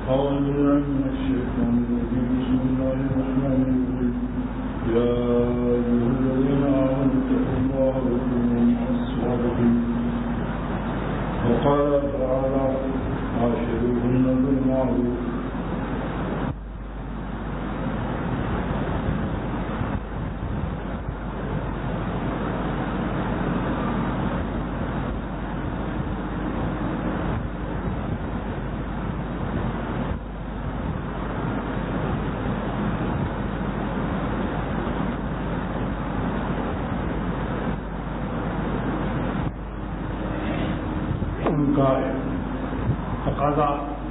أعوذ بالله من الشيطان الرجيم. بسم الله الرحمن الرحيم. يا أيها الذين آمنوا اتقوا الله وكونوا مع الصادقين. وقال تعالى عاشروهن بالمعروف. کا تقاضا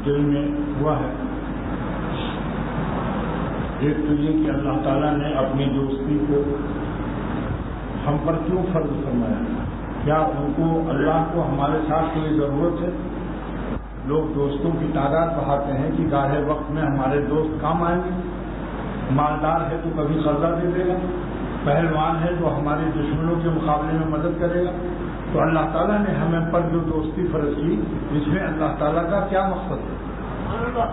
دل میں ہوا ہے. ایک تو یہ کہ اللہ تعالیٰ نے اپنی دوستی کو ہم پر کیوں فرض فرمایا؟ کیا ان کو اللہ کو ہمارے ساتھ کوئی ضرورت ہے؟ لوگ دوستوں کی تعداد بڑھاتے ہیں کہ گاہے وقت میں ہمارے دوست کام آئیں گے. مالدار ہے تو کبھی قرضہ دے دے گا، پہلوان ہے تو ہمارے دشمنوں کے مقابلے میں مدد کرے گا. تو اللہ تعالیٰ نے ہمیں پر جو دوستی فرض کی، اس میں اللہ تعالیٰ کا کیا مقصد ہے؟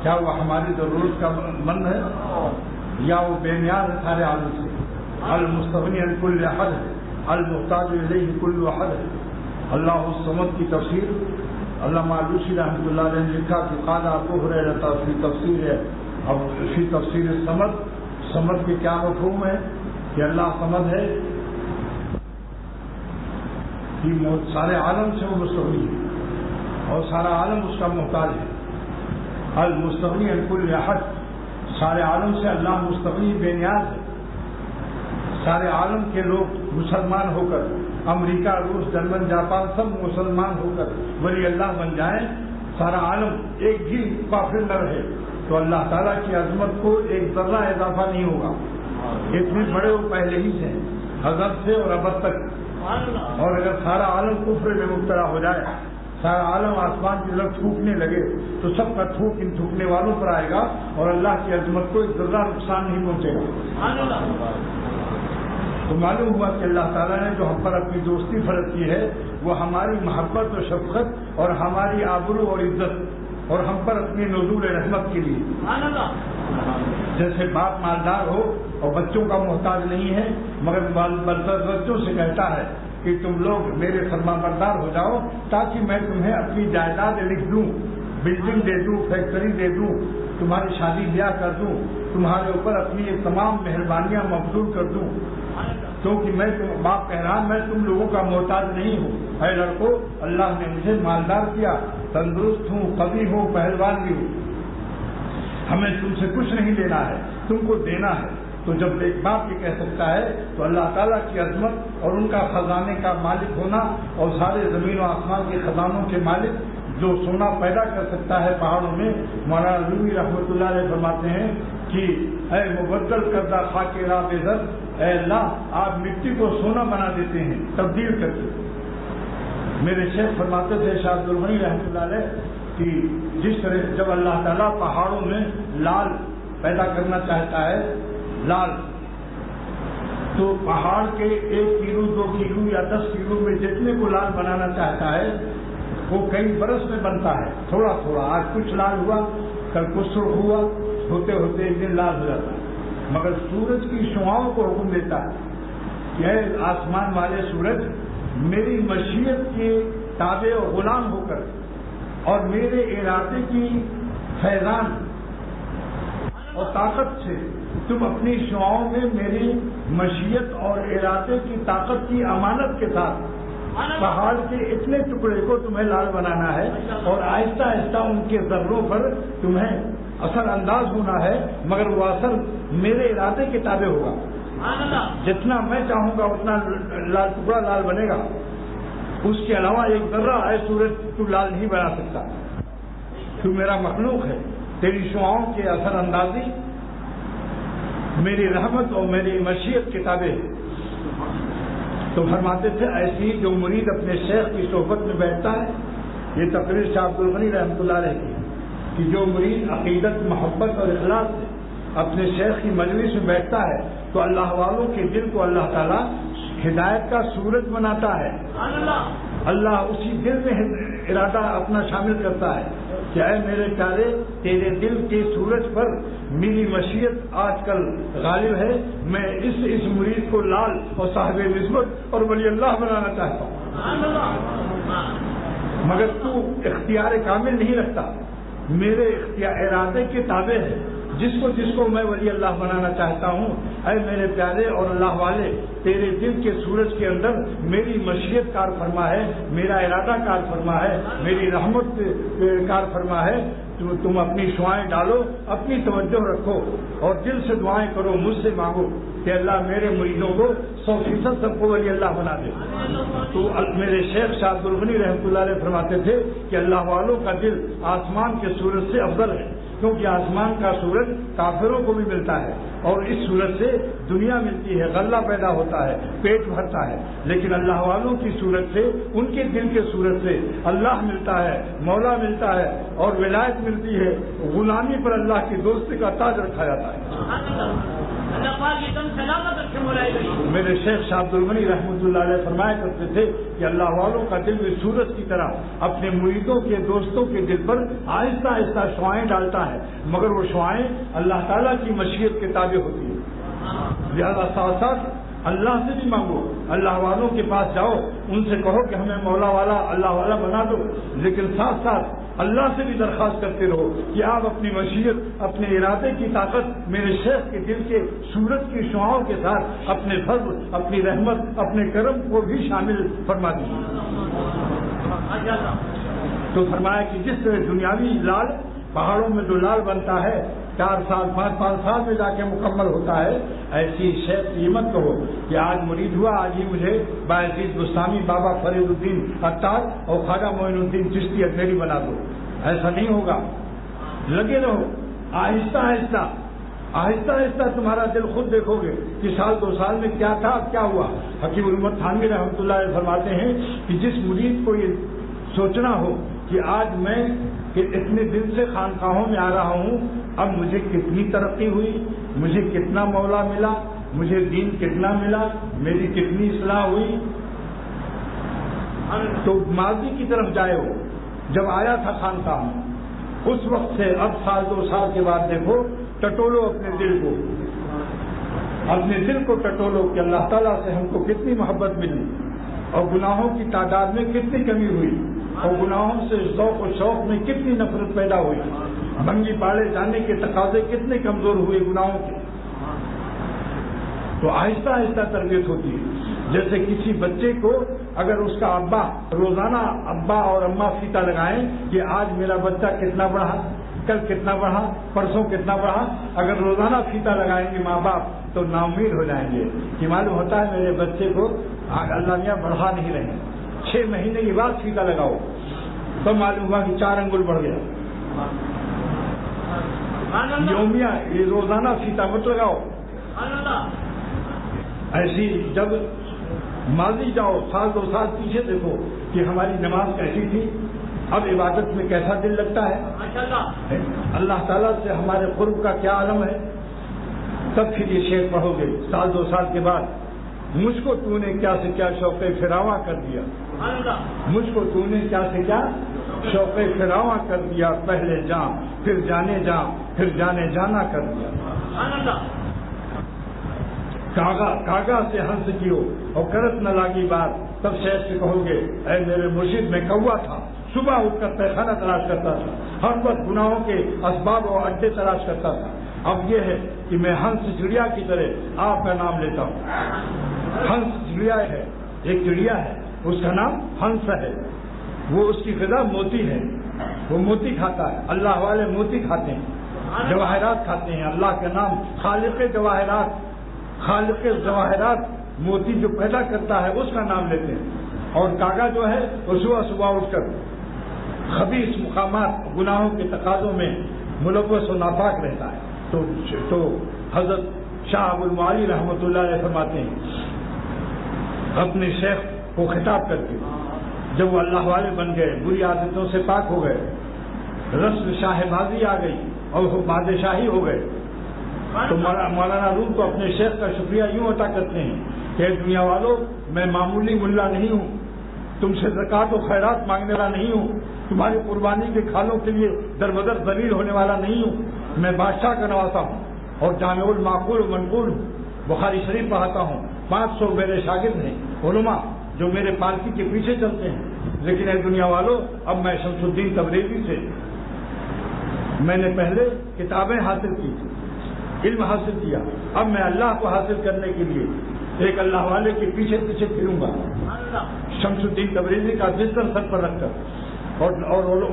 کیا وہ ہماری ضرورت کا مند ہے یا وہ بے نیاز ہے سارے عالم سے؟ المستغنی عن کل احد ہے، المحتاج الیہ کل احد ہے. اللہ الصمد کی تفسیر علامہ علوسی رحمۃ اللہ علیہ نے لکھا کہ قال ابو ہریرہ فی تفسیر ہے. اب فی تفسیر سمد کے کیا مفہوم ہے کہ اللہ سمد ہے کہ سارے عالم سے وہ مستغنی ہے اور سارا عالم اس کا محتاج ہے. المستغنی عن کل احد، سارے عالم سے اللہ مستغنی بے نیاز ہے. سارے عالم کے لوگ مسلمان ہو کر، امریکہ، روس، جرمن، جاپان سب مسلمان ہو کر ولی اللہ بن جائیں، سارا عالم ایک بھی کافر نہ رہے، تو اللہ تعالیٰ کی عظمت کو ایک ذرہ اضافہ نہیں ہوگا. اتنے بڑے وہ پہلے ہی سے حضرت سے اور ابد تک. اور اگر سارا عالم کفر میں مبتلا ہو جائے، سارا عالم آسمان کی طرف تھوکنے لگے، تو سب کا تھوک ان تھوکنے والوں پر آئے گا اور اللہ کی عظمت کو ایک ذرہ نقصان نہیں پہنچے گا. تو معلوم ہوا کہ اللہ تعالیٰ نے جو ہم پر اپنی دوستی فرض کی ہے، وہ ہماری محبت و شفقت اور ہماری آبرو اور عزت اور ہم پر اپنی نزول رحمت کے لیے. جیسے باپ مالدار ہو اور بچوں کا محتاج نہیں ہے، مگر بچوں سے کہتا ہے کہ تم لوگ میرے فرما بردار ہو جاؤ تاکہ میں تمہیں اپنی جائیداد لکھ دوں، بلڈنگ دے دوں، فیکٹری دے دوں، تمہاری شادی بیاہ کر دوں، تمہارے اوپر اپنی یہ تمام مہربانیاں مبذول کر دوں. کیونکہ میں باپ کہہ رہا میں تم لوگوں کا محتاج نہیں ہوں. اے لڑکو، اللہ نے مجھے مالدار کیا، تندرست ہوں، قوی ہوں، پہلوان بھی ہوں. ہمیں تم سے کچھ نہیں لینا ہے، تم کو دینا ہے. تو جب ایک باپ یہ کہہ سکتا ہے تو اللہ تعالیٰ کی عظمت اور ان کا خزانے کا مالک ہونا اور سارے زمین و آسمان کے خزانوں کے مالک جو سونا پیدا کر سکتا ہے پہاڑوں میں. مولانا رومی رحمۃ اللہ علیہ فرماتے ہیں کہ اے مبدل کردہ خاک راہ عزت، اے اللہ آپ مٹی کو سونا بنا دیتے ہیں تبدیل کر کے. میرے شیخ فرماتے تھے شاہ عبد الغنی رحمۃ اللہ علیہ کہ جس طرح جب اللہ تعالیٰ پہاڑوں میں لال پیدا کرنا چاہتا ہے، لال، تو پہاڑ کے 1 کلو 2 کلو یا 10 کلو میں جتنے کو لال بنانا چاہتا ہے وہ کئی برس میں بنتا ہے، تھوڑا تھوڑا. آج کچھ لال ہوا، کل کچھ سرخ ہوا، ہوتے ہوتے ایک دن لال ہو جاتا ہے. مگر سورج کی شعاؤں کو حکم دیتا ہے کہ اے آسمان والے سورج، میری مشیت کے تابع و غلام ہو کر اور میرے ارادے کی فیضان اور طاقت سے تم اپنی شعاؤں میں میری مشیت اور ارادے کی طاقت کی امانت کے ساتھ پہاڑ کے اتنے ٹکڑے کو تمہیں لال بنانا ہے اور آہستہ آہستہ ان کے ذروں پر تمہیں اثر انداز ہونا ہے، مگر وہ اثر میرے ارادے کے تابع ہوگا. جتنا میں چاہوں گا اتنا لال ٹکڑا لال بنے گا، اس کے علاوہ ایک ذرہ اے سورج تو لال نہیں بنا سکتا. تو میرا مخلوق ہے، تیری شعاؤں کے اثر اندازی میری رحمت اور میری مشیت کے تابع ہے. تو فرماتے تھے ایسی جو مرید اپنے شیخ کی صحبت میں بیٹھتا ہے، یہ تقریر شاہ عبد الغنی رحمۃ اللہ علیہ کی، کہ جو مرید عقیدت، محبت اور اخلاص سے اپنے شیخ کی مجلس میں بیٹھتا ہے تو اللہ والوں کے دل کو اللہ تعالیٰ ہدایت کا سورج بناتا ہے. اللہ اسی دل میں ارادہ اپنا شامل کرتا ہے کہ اے میرے پیارے تیرے دل کے سورج پر میری مشیت آج کل غالب ہے، میں اس مرید کو لال اور صاحب نسبت اور ولی اللہ بنانا چاہتا ہوں، مگر تو اختیار کامل نہیں رکھتا، میرے ارادے کے تابع ہے، جس کو میں ولی اللہ بنانا چاہتا ہوں۔ اے میرے پیارے اور اللہ والے، تیرے دل کے سورج کے اندر میری مشیت کار فرما ہے، میرا ارادہ کار فرما ہے، میری رحمت کار فرما ہے، تم اپنی شعائیں ڈالو، اپنی توجہ رکھو اور دل سے دعائیں کرو، مجھ سے مانگو کہ اللہ میرے مریدوں کو 100% سب کو ولی اللہ بنا دے۔ تو میرے شیخ شاہ عبد الغنی رحمۃ اللہ علیہ فرماتے تھے کہ اللہ والوں کا دل آسمان کے سورج سے افضل ہے، کیونکہ آسمان کا سورج کافروں کو بھی ملتا ہے اور اس سورج سے دنیا ملتی ہے، غلہ پیدا ہوتا ہے، پیٹ بھرتا ہے، لیکن اللہ والوں کی سورج سے، ان کے دل کے سورج سے اللہ ملتا ہے، مولا ملتا ہے اور ولایت ملتی ہے، غلامی پر اللہ کی دوستی کا تاج رکھا جاتا ہے۔ میرے شیخ شاہ عبد الغنی رحمۃ اللہ علیہ فرمایا کرتے تھے کہ اللہ والوں کا دل بھی سورج کی طرح اپنے مریدوں کے دوستوں کے دل پر آہستہ آہستہ شعائیں ڈالتا ہے، مگر وہ شعائیں اللہ تعالیٰ کی مشیت کے تابع ہوتی ہیں، لہذا ساتھ ساتھ اللہ سے بھی مانگو، اللہ والوں کے پاس جاؤ، ان سے کہو کہ ہمیں مولا والا اللہ والا بنا دو، لیکن ساتھ ساتھ اللہ سے بھی درخواست کرتے رہو کہ آپ اپنی مشیت، اپنے ارادے کی طاقت میرے شیخ کے دل کے سورج کی شعاؤں کے ساتھ اپنے فضل، اپنی رحمت، اپنے کرم کو بھی شامل فرما دیجیے۔ تو فرمایا کہ جس طرح دنیاوی لال پہاڑوں میں جو لال بنتا ہے 4 سال 5 سال میں جا کے مکمل ہوتا ہے، ایسی شیخ کی مت کہو کہ آج مرید ہوا، آج ہی مجھے بایزید بستانی، بابا فرید الدین عطار اور خواجہ معین الدین چشتی اجمیری بنا دو، ایسا نہیں ہوگا۔ لگے رہو، آہستہ آہستہ آہستہ آہستہ تمہارا دل خود دیکھو گے کہ سال 2 سال میں کیا تھا، کیا ہوا۔ حکیم الامت تھانوی رحمۃ اللہ علیہ فرماتے ہیں کہ جس مرید کو یہ سوچنا ہو کہ آج میں کہ اتنے دن سے خانقاہوں میں آ رہا ہوں، اب مجھے کتنی ترقی ہوئی، مجھے کتنا مولا ملا، مجھے دین کتنا ملا، میری کتنی اصلاح ہوئی، تو ماضی کی طرف جائے ہو جب آیا تھا خانقاہ میں، اس وقت سے اب سال 2 سال کے بعد دیکھو، ٹٹولو اپنے دل کو، اپنے دل کو ٹٹولو کہ اللہ تعالیٰ سے ہم کو کتنی محبت ملی اور گناہوں کی تعداد میں کتنی کمی ہوئی اور گناہوں سے ذوق و شوق میں کتنی نفرت پیدا ہوئی، بنگی پاڑے جانے کے تقاضے کتنے کمزور ہوئے گناہوں کے۔ تو آہستہ آہستہ تربیت ہوتی ہے، جیسے کسی بچے کو اگر اس کا ابا روزانہ ابا اور اماں فیتا لگائیں کہ آج میرا بچہ کتنا بڑھا، کل کتنا بڑھا، پرسوں کتنا بڑھا، اگر روزانہ فیتا لگائیں گے ماں باپ تو نا امید ہو جائیں گے کہ معلوم ہوتا ہے میرے بچے کو اللہ میاں بڑھا نہیں رہے، 6 مہینے کے بعد فیتا لگاؤ تو معلوم ہوا کہ 4 انگل بڑھ گیا۔ یومیہ یہ روزانہ فیتا مت لگاؤ۔ ایسی جب ماضی جاؤ، سال 2 سال پیچھے دیکھو کہ ہماری نماز کیسی تھی، اب عبادت میں کیسا دل لگتا ہے، اللہ تعالیٰ سے ہمارے قرب کا کیا عالم ہے، تب پھر یہ شعر پڑھو گے سال 2 سال کے بعد، مجھ کو تو نے کیا سے کیا شوق فراواں کر دیا، مجھ کو تو نے کیا سے کیا شوق فراواں کر دیا، پہلے جاں پھر جانے جاں پھر جانے جانا کر دیا، کاغا سے ہنس کیو اور کرت نہ لاگی بات، تب شیخ سے کہو گے اے میرے مرشد میں کوا تھا، صبح اٹھ کر تہخانہ تلاش کرتا تھا، ہر وقت گناہوں کے اسباب اور اڈے تلاش کرتا تھا، اب یہ ہے کہ میں ہنس چڑیا کی طرح آپ کا نام لیتا ہوں۔ ہنس چڑیا ہے، ایک چڑیا ہے، اس کا نام ہنس ہے، وہ اس کی غذا موتی ہے، وہ موتی کھاتا ہے، اللہ والے موتی کھاتے ہیں، جواہرات کھاتے ہیں، اللہ کا نام خالق جواہرات، خالق جواہرات موتی جو پیدا کرتا ہے اس کا نام لیتے ہیں، اور کاغا جو ہے وہ صبح صبح اٹھ کر خبیث مقامات گناہوں کے تقاضوں میں ملوث و ناپاک رہتا ہے۔ تو حضرت شاہ ابو المعالی رحمۃ اللہ علیہ فرماتے ہیں اپنے شیخ کو خطاب کر کے، جب وہ اللہ والے بن گئے، بری عادتوں سے پاک ہو گئے، رسم شاہ بازی آ گئی اور وہ بادشاہی ہو گئے، تو مولانا روم تو اپنے شیخ کا شکریہ یوں ادا کرتے ہیں کہ دنیا والوں، میں معمولی ملا نہیں ہوں، تم سے زکوٰۃ و خیرات مانگنے والا نہیں ہوں، تمہاری قربانی کے کھالوں کے لیے دربدر ذلیل ہونے والا نہیں ہوں، میں بادشاہ کا نواسا ہوں اور جامع المعقول و منقول ہوں، بخاری شریف پڑھاتا ہوں، 500 میرے شاگرد ہیں علماء جو میرے پالکی کے پیچھے چلتے ہیں۔ لیکن اے دنیا والوں، اب میں شمس الدین تبریزی سے میں نے پہلے کتابیں حاصل کی، علم حاصل کیا، اب میں اللہ کو حاصل کرنے کے لیے ایک اللہ والے کے پیچھے پیچھے پھروں گا، شمس الدین تبریزی کا بستر سر پر رکھ کر، اور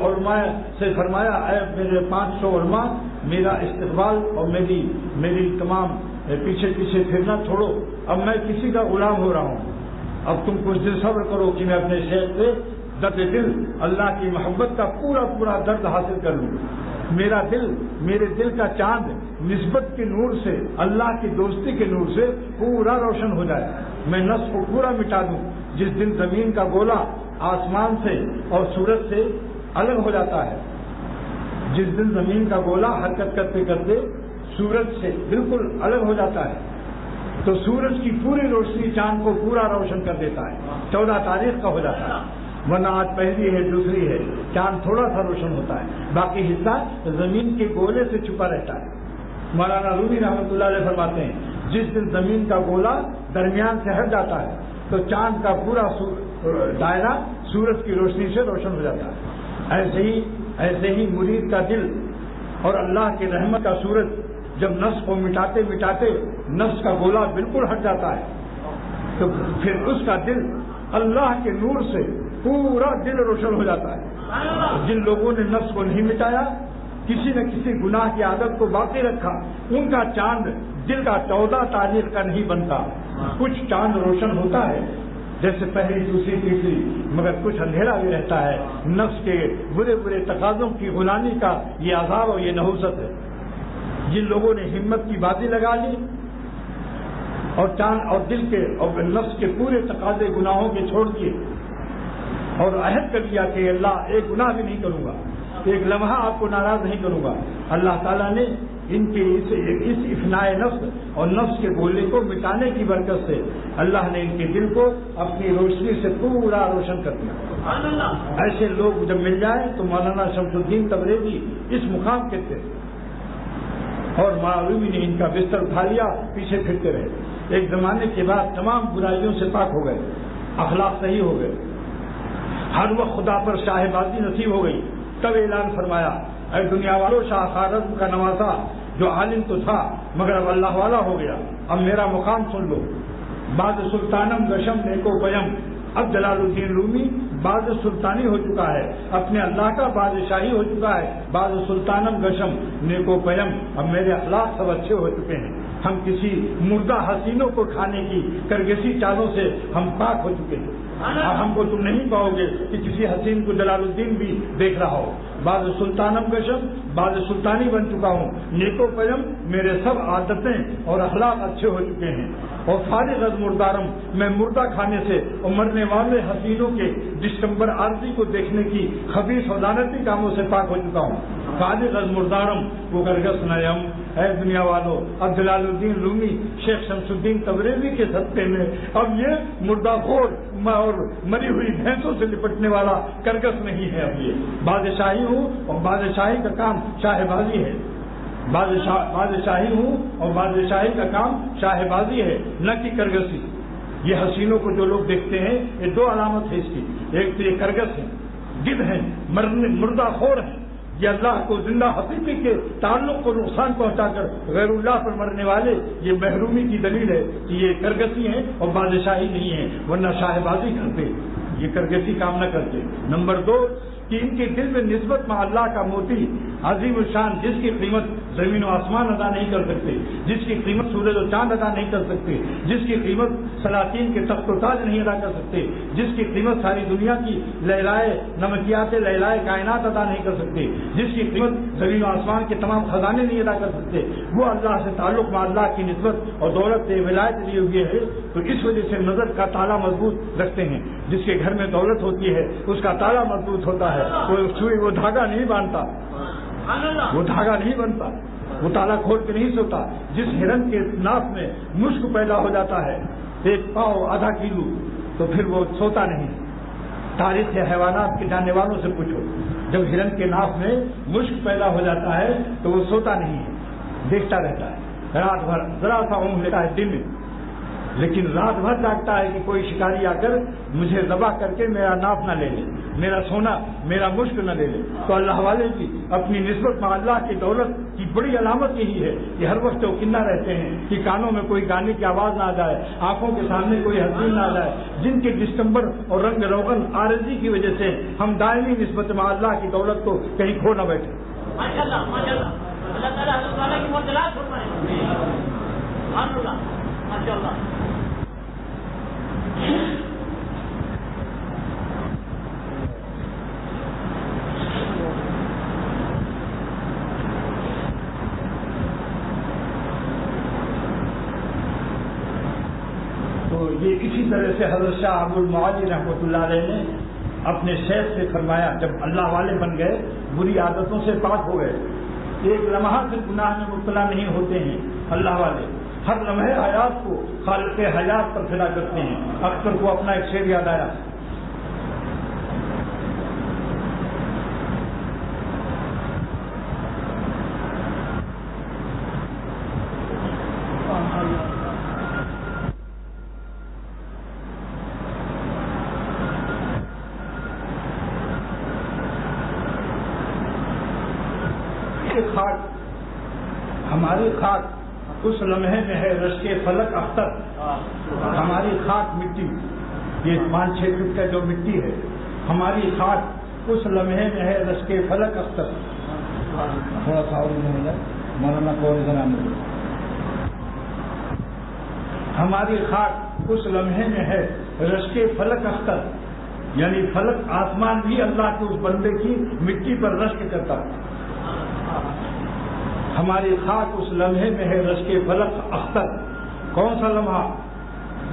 علماء سے فرمایا اے میرے 500 علماء، میرا استقبال اور میری تمام پیچھے پیچھے پھرنا چھوڑو، اب میں کسی کا غلام ہو رہا ہوں، اب تم کچھ دن صبر کرو کہ میں اپنے شیخ سے درد دل اللہ کی محبت کا پورا درد حاصل کر لوں، میرا دل، میرے دل کا چاند نسبت کے نور سے، اللہ کی دوستی کے نور سے پورا روشن ہو جائے، میں نفس کو پورا مٹا دوں۔ جس دن زمین کا گولا آسمان سے اور سورج سے الگ ہو جاتا ہے، جس دن زمین کا گولا حرکت کرتے کرتے سورج سے بالکل الگ ہو جاتا ہے تو سورج کی پوری روشنی چاند کو پورا روشن کر دیتا ہے، 14 تاریخ کا ہو جاتا ہے، ورنہ آج پہلی ہے دوسری ہے، چاند تھوڑا سا روشن ہوتا ہے، باقی حصہ زمین کے گولے سے چھپا رہتا ہے۔ مولانا رومی رحمۃ اللہ علیہ فرماتے ہیں جس دن زمین کا گولا درمیان سے ہٹ جاتا ہے تو چاند کا پورا دائرہ سورج کی روشنی سے روشن ہو جاتا ہے۔ ایسے ہی مرید کا دل اور اللہ کی رحمت کا سورج جب نفس کو مٹاتے مٹاتے نفس کا گولا بالکل ہٹ جاتا ہے تو پھر اس کا دل اللہ کے نور سے پورا دل روشن ہو جاتا ہے۔ جن لوگوں نے نفس کو نہیں مٹایا، کسی نہ کسی گناہ کی عادت کو باقی رکھا، ان کا چاند دل کا 14 تاریخ کا نہیں بنتا، کچھ چاند روشن ہوتا ہے جیسے پہلی دوسری تیسری، مگر کچھ اندھیرا بھی رہتا ہے۔ نفس کے برے برے تقاضوں کی غلامی کا یہ عذاب اور یہ نحوست ہے۔ جن لوگوں نے ہمت کی بازی لگا لی اور چاند اور دل کے اور نفس کے پورے تقاضے گناہوں کے چھوڑ دیے اور عہد کر لیا کہ اللہ ایک گناہ بھی نہیں کروں گا، ایک لمحہ آپ کو ناراض نہیں کروں گا، اللہ تعالیٰ نے ان کے اس افنائے نفس اور نفس کے گولے کو مٹانے کی برکت سے اللہ نے ان کے دل کو اپنی روشنی سے پورا روشن کر دیا۔ ایسے لوگ جب مل جائیں تو مولانا شمس الدین تبریزی اس مقام کے تھے اور معلومی نے ان کا بستر اٹھا لیا، پیچھے پھرتے رہے۔ ایک زمانے کے بعد تمام برائیوں سے پاک ہو گئے، اخلاق صحیح ہو گئے، ہر وقت خدا پر شاہ بازی نصیب ہو گئی۔ تب اعلان فرمایا اے دنیا والوں، شاہ خارزم کا نواسا جو عالم تو تھا مگر اب اللہ والا ہو گیا، اب میرا مقام سن لو۔ بعد سلطانم گشم نیکو پیم، اب جلال الدین رومی بعد سلطانی ہو چکا ہے، اپنے اللہ کا بادشاہی ہو چکا ہے، بعد سلطانم گشم نیکو پیم، اب میرے اخلاق سب اچھے ہو چکے ہیں، ہم کسی مردہ حسینوں کو کھانے کی کرگسی چالوں سے ہم پاک ہو چکے ہیں۔ ہم کو تم نہیں پاؤ گے کہ کسی حسین کو جلال الدین بھی دیکھ رہا ہو۔ بعد سلطانم گشم، بعد سلطانی بن چکا ہوں، نیکو پیم، میرے سب عادتیں اور اخلاق اچھے ہو چکے ہیں، اور فارغ از مردارم، میں مردہ کھانے سے اور مرنے والے حسینوں کے دسمبر عارضی کو دیکھنے کی خبیث و لعنتی کاموں سے پاک ہو چکا ہوں۔ فارغ از مردارم وہ گرگس نیم، اے دنیا والو، اب جلال الدین رومی شیخ شمس الدین تبریزی کے صدقے میں اب یہ مردہ خور اور مری ہوئی بھینسوں سے لپٹنے والا کرگس نہیں ہے، اب یہ بادشاہی ہوں اور بادشاہی کا کام شاہ بازی ہے، بادشاہی ہوں اور بادشاہی کا کام شاہ بازی ہے، نہ کہ کرگسی۔ یہ حسینوں کو جو لوگ دیکھتے ہیں یہ دو علامت ہے اس کی، ایک تو یہ کرگس ہے، گدھ ہیں، مردہ خور ہیں، یہ اللہ کو زندہ حقیقی کے تعلق کو نقصان پہنچا کر غیر اللہ پر مرنے والے، یہ محرومی کی دلیل ہے کہ یہ کرگسی ہیں اور بادشاہی نہیں ہے، ورنہ شاہ بازی کرتے، یہ کرگسی کام نہ کرتے۔ نمبر 2 کہ ان کے دل میں نسبت مع اللہ کا موتی عظیم الشان، جس کی قیمت زمین و آسمان ادا نہیں کر سکتے، جس کی قیمت سورج و چاند ادا نہیں کر سکتے، جس کی قیمت سلاطین کے تخت و تاج نہیں ادا کر سکتے، جس کی قیمت ساری دنیا کی لہلائے نمکیات لہلائے کائنات ادا نہیں کر سکتے، جس کی قیمت زمین و آسمان کے تمام خزانے نہیں ادا کر سکتے، وہ اللہ سے تعلق مع اللہ کی نسبت اور دولت سے ولایت لیے ہوئے ہے، تو اس وجہ سے نظر کا تالا مضبوط رکھتے ہیں۔ جس کے گھر میں دولت ہوتی ہے اس کا تالا مضبوط ہوتا ہے، وہ دھاگا نہیں باندھتا، وہ دھاگا نہیں بنتا، وہ تالا کھول کے نہیں سوتا۔ جس ہرن کے ناف میں مشک پیدا ہو جاتا ہے 1 پاؤ آدھا کلو، تو پھر وہ سوتا نہیں، تاریخ حیوانات کے جاننے والوں سے پوچھو، جب ہرن کے ناف میں مشک پیدا ہو جاتا ہے تو وہ سوتا نہیں ہے، دیکھتا رہتا ہے رات بھر، ذرا سا اونگ لیتا ہے دن میں، لیکن رات بھر جاگتا ہے کہ کوئی شکاری آ کر مجھے ذبح کر کے میرا ناف نہ لے لے، میرا سونا، میرا مشک نہ لے لے۔ تو اللہ والے کی اپنی نسبت میں اللہ کی دولت کی بڑی علامت یہی ہے کہ ہر وقت وہ کنہ رہتے ہیں کہ کانوں میں کوئی گانے کی آواز نہ آ جائے، آنکھوں کے سامنے کوئی حسین نہ آ جائے، جن کے ڈسٹمبر اور رنگ روغن عارضی کی وجہ سے ہم دائمی نسبت میں اللہ کی دولت کو کہیں کھو نہ بیٹھے۔ ماشاءاللہ ماشاءاللہ، اللہ تعالیٰ حضرت والا کی معجزات فرمائے، سبحان اللہ، ماشاءاللہ۔ تو یہ اسی طرح سے حضرت شاہ عبد المعالی رحمۃ اللہ علیہ نے اپنے شیخ سے فرمایا، جب اللہ والے بن گئے، بری عادتوں سے پاک ہو گئے، ایک لمحہ سے گناہ میں مبتلا نہیں ہوتے ہیں اللہ والے، ہر لمحے حیات کو خالق حیات پر فدا کرتے ہیں۔ اکثر کو اپنا ایک شعر یاد آیا، ہماری خاک اس لمحے میں ہے رشک فلک اختر، ہماری خاک مٹی، یہ 5-6 فٹ کا جو مٹی ہے، ہماری خاک اس لمحے میں ہے رشک فلک اختر۔ تھوڑا سا اور مل جائے مولانا کو، ہماری خاک اس لمحے میں ہے رشک فلک اختر، یعنی فلک آسمان بھی اللہ کے اس بندے کی مٹی پر رشک کرتا ہے۔ ہماری خاک اس لمحے میں ہے رشک فلک اختر، کون سا لمحہ؟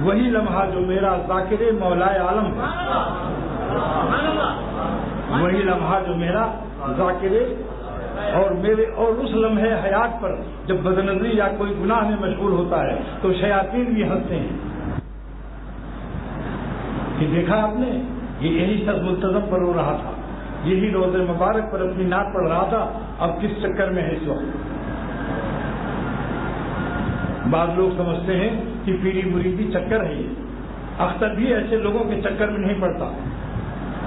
وہی لمحہ جو میرا ذاکر مولائے عالم ہے، وہی لمحہ جو میرا ذاکر اور اس لمحے حیات پر جب بدنظری یا کوئی گناہ میں مشغول ہوتا ہے تو شیاطین بھی ہنستے ہیں کہ دیکھا آپ نے، یہ یہی شخص ملتزم پر رو رہا تھا، یہی روز مبارک پر اپنی نعت پڑھ رہا تھا، اب کس چکر میں ہے اس وقت۔ بعض لوگ سمجھتے ہیں کہ پیری مریدی چکر ہے، یہ اختر بھی ایسے لوگوں کے چکر میں نہیں پڑتا،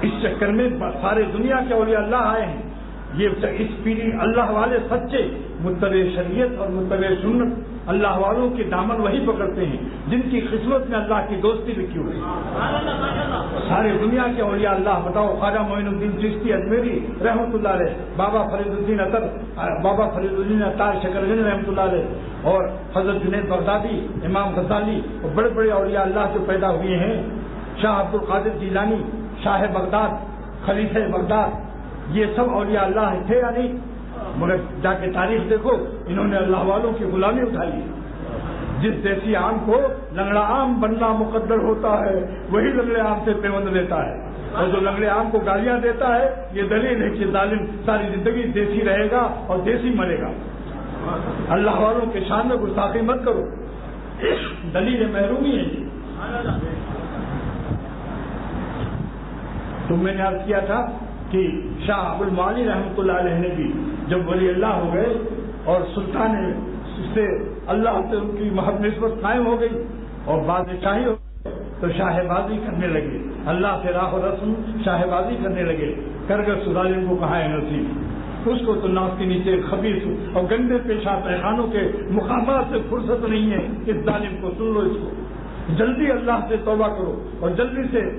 اس چکر میں سارے دنیا کے اولیاء اللہ آئے ہیں، یہ اس پیری اللہ والے سچے متبع شریعت اور متبع سنت اللہ والوں کے دامن وہی پکڑتے ہیں جن کی قسمت میں اللہ کی دوستی لکھی ہوئی ہے۔ سارے دنیا کے اولیاء اللہ بتاؤ، خواجہ معین الدین چشتی اجمیری رحمۃ اللہ علیہ، بابا فرید الدین اطر، بابا فرید الدین اطار شکرگنج رحمۃ اللہ علیہ، اور حضرت جنید بغدادی، امام غزالی، اور بڑے بڑے اولیاء اللہ جو پیدا ہوئے ہیں، شاہ عبد القادر جیلانی، شاہ بغداد، خلیفہ بغداد، یہ سب اولیاء اللہ تھے یا نہیں؟ مگر جا کے تاریخ دیکھو، انہوں نے اللہ والوں کی غلامی اٹھائی ہے۔ جس دیسی عام کو لنگڑا عام بننا مقدر ہوتا ہے، وہی لنگڑے عام سے پیوند لیتا ہے، اور جو لنگڑے عام کو گالیاں دیتا ہے یہ دلیل ہے کہ ظالم ساری زندگی دیسی رہے گا اور دیسی مرے گا۔ اللہ والوں کے شان میں گستاخی مت کرو، دلیل محرومی ہے۔ تو میں نے عرض کیا تھا کہ شاہ عبد المعالی رحمۃ اللہ علیہ نے بھی جب ولی اللہ ہو گئے اور سلطان سے اللہ سے ان کی محبت نسبت قائم ہو گئی اور بادشاہی ہو گئی تو شاہ بازی کرنے لگے، اللہ سے راہ و رسم شاہ بازی کرنے لگے، کرگر ظالم کو کہاں ہے نصیب، اس کو تو ناف کے نیچے خبیث اور گندے پیشہ پیخانوں کے مقامات سے فرصت نہیں ہے، اس ظالم کو سن لو، اس کو جلدی اللہ سے توبہ کرو اور جلدی سے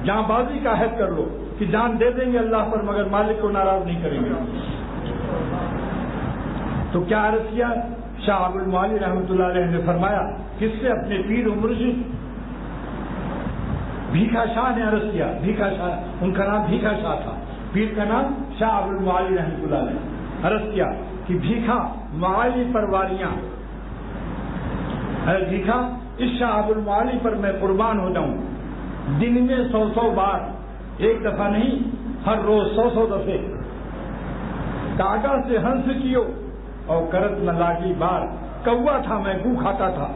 جاں بازی کا عہد کر لو کہ جان دے دیں گے اللہ پر مگر مالک کو ناراض نہیں کریں گے۔ تو کیا عرض کیا؟ شاہ عبد المعالی رحمۃ اللہ علیہ نے فرمایا، کس سے؟ اپنے پیر و مرشد بھیکھا شاہ نے عرض کیا، بھیکھا شاہ، ان کا نام بھیکھا شاہ تھا، پیر کا نام شاہ عبد المعالی رحمۃ اللہ علیہ، عرض کیا کہ بھیکھا معالی پر واریاں، اے بھیکھا اس شاہ عبد المعالی پر میں قربان ہو جاؤں، دن میں 100 بار، ایک دفعہ نہیں، ہر روز 100 دفعے، کاغا سے ہنس کیو اور کرت نہ لاگی بار، کوا تھا میں گو کھاتا تھا،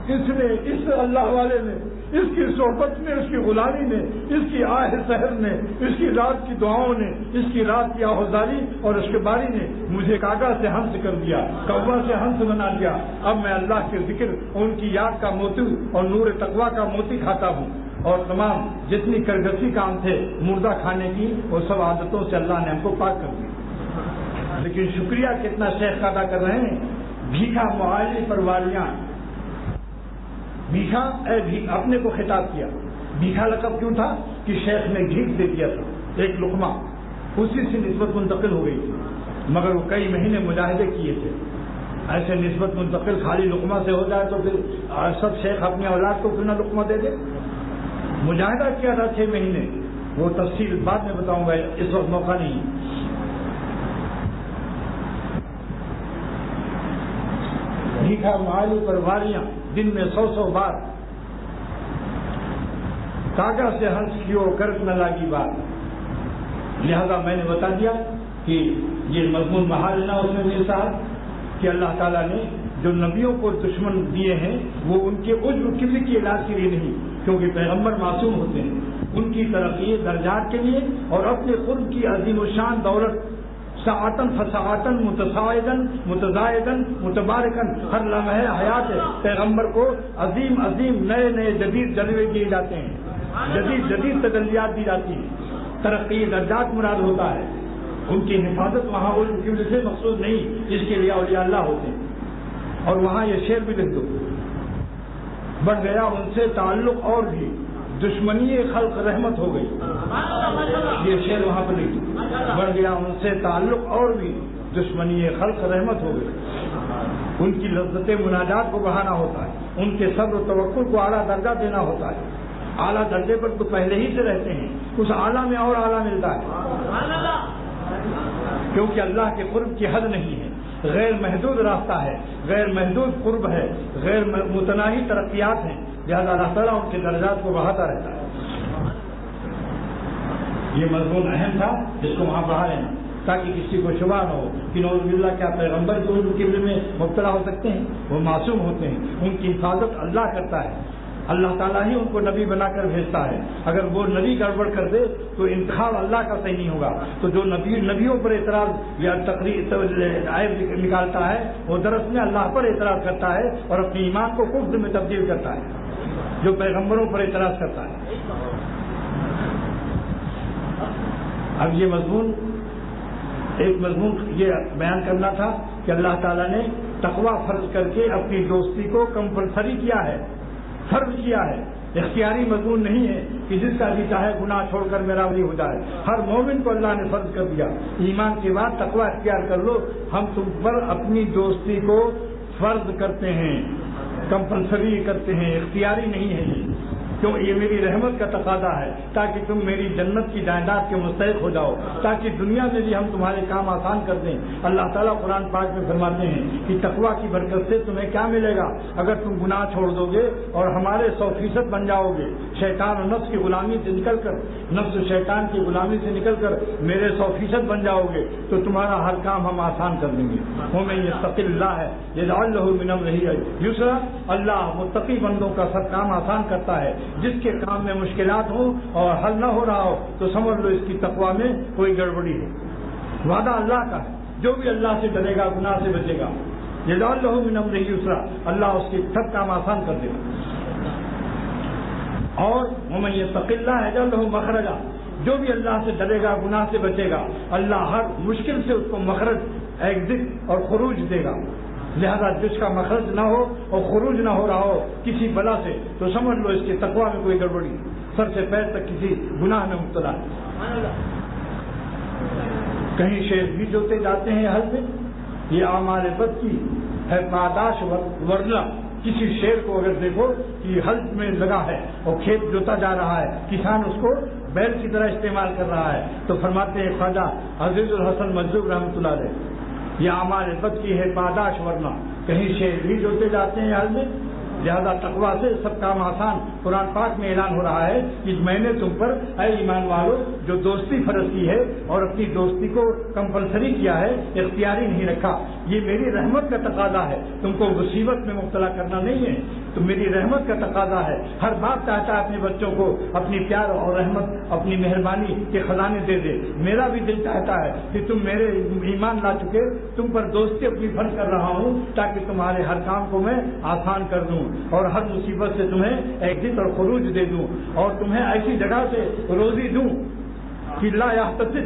اس اللہ والے نے اس کی صحبت میں، اس کی غلامی میں، اس کی آہ سحر نے، اس کی رات کی دعاؤں نے، اس کی رات کی آہوزاری اور اس کے باری نے مجھے کاغا سے ہنس کر دیا، کوا سے ہنس بنا دیا۔ اب میں اللہ کے ذکر اور ان کی یاد کا موتی اور نور تقویٰ کا موتی کھاتا ہوں، اور تمام جتنی کرگسی کام تھے مردہ کھانے کی وہ سب عادتوں سے اللہ نے ہم کو پاک کر دیا۔ لیکن شکریہ کتنا شیخ ادا کر رہے ہیں، بھیکھا معالی پرواریاں، بھیکھا اے اپنے کو خطاب کیا۔ بھیکھا لقب کیوں تھا کہ شیخ نے گھیٹ دے دیا تھا، ایک لقمہ، اسی سے نسبت منتقل ہو گئی تھی، مگر وہ کئی مہینے مجاہدے کیے تھے۔ ایسے نسبت منتقل خالی لقمہ سے ہو جائے تو پھر سب شیخ اپنی اولاد کو کیوں نہ لقمہ دے دے؟ مجاہدہ کیا تھا 6 مہینے، وہ تفصیل بعد میں بتاؤں گا، اس وقت موقع نہیں۔ بھیکھا معالی پرواریاں، دن میں 100 بار، کاغا سے ہنس کیو کرت نہ لاگی بات۔ لہذا میں نے بتا دیا کہ یہ مضمون محال نہ اس میں میرے ساتھ کہ اللہ تعالیٰ نے جو نبیوں کو دشمن دیے ہیں وہ ان کے عجب کبھی کے علاج کے لیے نہیں، کیونکہ پیغمبر معصوم ہوتے ہیں، ان کی ترقی درجات کے لیے اور اپنے قرب کی عظیم و شان دولت ساعتن فساعتن متساعدن متزائدن متبارکن، ہر لمحے حیات پیغمبر کو عظیم عظیم نئے نئے جدید جلوے دیے جاتے ہیں، جدید جدید تجلیات دی جاتی ہیں، ترقی درجات مراد ہوتا ہے۔ ان کی حفاظت وہاں ان کی وجہ سے مقصود نہیں، اس کے لیے اولیاء اللہ ہوتے ہیں۔ اور وہاں یہ شعر بھی لکھ دو، بڑھ گیا ان سے تعلق اور بھی دشمنی خلق رحمت ہو گئی، یہ شعر وہاں پر لکھ دو، بڑھ گیا ان سے تعلق اور بھی دشمنی خلق رحمت ہو گئی۔ ان کی لذت مناجات کو بڑھانا ہوتا ہے، ان کے صبر و توکل کو اعلیٰ درجہ دینا ہوتا ہے۔ اعلیٰ درجے پر تو پہلے ہی سے رہتے ہیں، اس اعلیٰ میں اور اعلیٰ ملتا ہے، کیونکہ اللہ کے قرب کی حد نہیں ہے، غیر محدود راستہ ہے، غیر محدود قرب ہے، غیر متناہی ترقیات ہیں، لہذا اللہ تعالیٰ ان کے درجات کو بڑھاتا رہتا ہے۔ یہ مضمون اہم تھا، جس کو وہاں بڑھا لینا تاکہ کسی کو شبہ نہ ہو کہ نعوذ باللہ کیا پیغمبر جو ان کے میں مبتلا ہو سکتے ہیں؟ وہ معصوم ہوتے ہیں، ان کی حفاظت اللہ کرتا ہے، اللہ تعالیٰ ہی ان کو نبی بنا کر بھیجتا ہے۔ اگر وہ نبی گڑبڑ کر دے تو انتخاب اللہ کا صحیح نہیں ہوگا، تو جو نبیوں پر اعتراض یا عیب نکالتا ہے وہ دراصل میں اللہ پر اعتراض کرتا ہے اور اپنے ایمان کو کفر میں تبدیل کرتا ہے، جو پیغمبروں پر اعتراض کرتا ہے۔ اب یہ مضمون ایک مضمون یہ بیان کرنا تھا کہ اللہ تعالیٰ نے تقویٰ فرض کر کے اپنی دوستی کو کمپلسری کیا ہے، فرض کیا ہے، اختیاری مضمون نہیں ہے کہ جس کا بھی چاہے گناہ چھوڑ کر میرا ولی ہو جائے۔ ہر مومن کو اللہ نے فرض کر دیا، ایمان کے بعد تقویٰ اختیار کر لو، ہم تم پر اپنی دوستی کو فرض کرتے ہیں، کمپلسری کرتے ہیں، اختیاری نہیں ہے یہ، کیوں یہ میری رحمت کا تقاضا ہے تاکہ تم میری جنت کی جائیداد کے مستحق ہو جاؤ، تاکہ دنیا میں بھی ہم تمہارے کام آسان کر دیں۔ اللہ تعالیٰ قرآن پاک میں فرماتے ہیں کہ تقویٰ کی برکت سے تمہیں کیا ملے گا؟ اگر تم گناہ چھوڑ دو گے اور ہمارے 100% بن جاؤ گے، شیطان اور نفس کی غلامی سے نکل کر، نفس شیطان کی غلامی سے نکل کر میرے 100% بن جاؤ گے تو تمہارا ہر کام ہم آسان کر دیں گے۔ وَمَن يَتَّقِ اللَّهَ يَجْعَل لَّهُ مِنْ أَمْرِهِ يُسْرًا، اللہ متقی بندوں کا سب کام آسان کرتا ہے۔ جس کے کام میں مشکلات ہوں اور حل نہ ہو رہا ہو تو سمجھ لو اس کی تقویٰ میں کوئی گڑبڑی ہے۔ وعدہ اللہ کا ہے، جو بھی اللہ سے ڈرے گا گناہ سے بچے گا، يَجْعَل لَّهُ مِنْ أَمْرِهِ يُسْرًا، اللہ اس کے سب کام آسان کر دے گا۔ اور وَمَن يَتَّقِ اللَّهَ يَجْعَل لَّهُ مَخْرَجًا، جو بھی اللہ سے ڈرے گا گناہ سے بچے گا، اللہ ہر مشکل سے اس کو مخرج، ایگزٹ اور خروج دے گا۔ لہذا جس کا مخرج نہ ہو اور خروج نہ ہو رہا ہو کسی بلا سے تو سمجھ لو اس کے تقویٰ میں کوئی گڑبڑی، سر سے پیر تک کسی گناہ میں مبتلا ہے۔ کہیں شیر بھی جوتے جاتے ہیں حل میں، یہ اعمال بد کی ہے پاداش ورنہ۔ کسی شیر کو اگر دیکھو کہ حل میں لگا ہے اور کھیت جوتا جا رہا ہے، کسان اس کو بیل کی طرح استعمال کر رہا ہے، تو فرماتے ہیں خواجہ عزیز الحسن مجذوب رحمۃ اللہ علیہ، یہ اعمال بد کی ہے پاداش ورنہ۔ کہیں شیر بھی جوتے جاتے ہیں حل میں، لہذا تقویٰ سے سب کام آسان۔ قرآن پاک میں اعلان ہو رہا ہے کہ میں نے تم پر اے ایمان والو جو دوستی فرض کی ہے اور اپنی دوستی کو کمپلسری کیا ہے، اختیاری نہیں رکھا، یہ میری رحمت کا تقاضا ہے، تم کو مصیبت میں مبتلا کرنا نہیں ہے، تو میری رحمت کا تقاضا ہے۔ ہر باپ چاہتا ہے اپنے بچوں کو اپنی پیار اور رحمت، اپنی مہربانی کے خزانے دے دے۔ میرا بھی دل چاہتا ہے کہ تم میرے ایمان لا چکے، تم پر دوستی اپنی فرض کر رہا ہوں تاکہ تمہارے ہر کام کو میں آسان کر دوں اور ہر مصیبت سے تمہیں ایگزٹ اور خروج دے دوں، اور تمہیں ایسی جگہ سے روزی دوں کہ لا یحتسب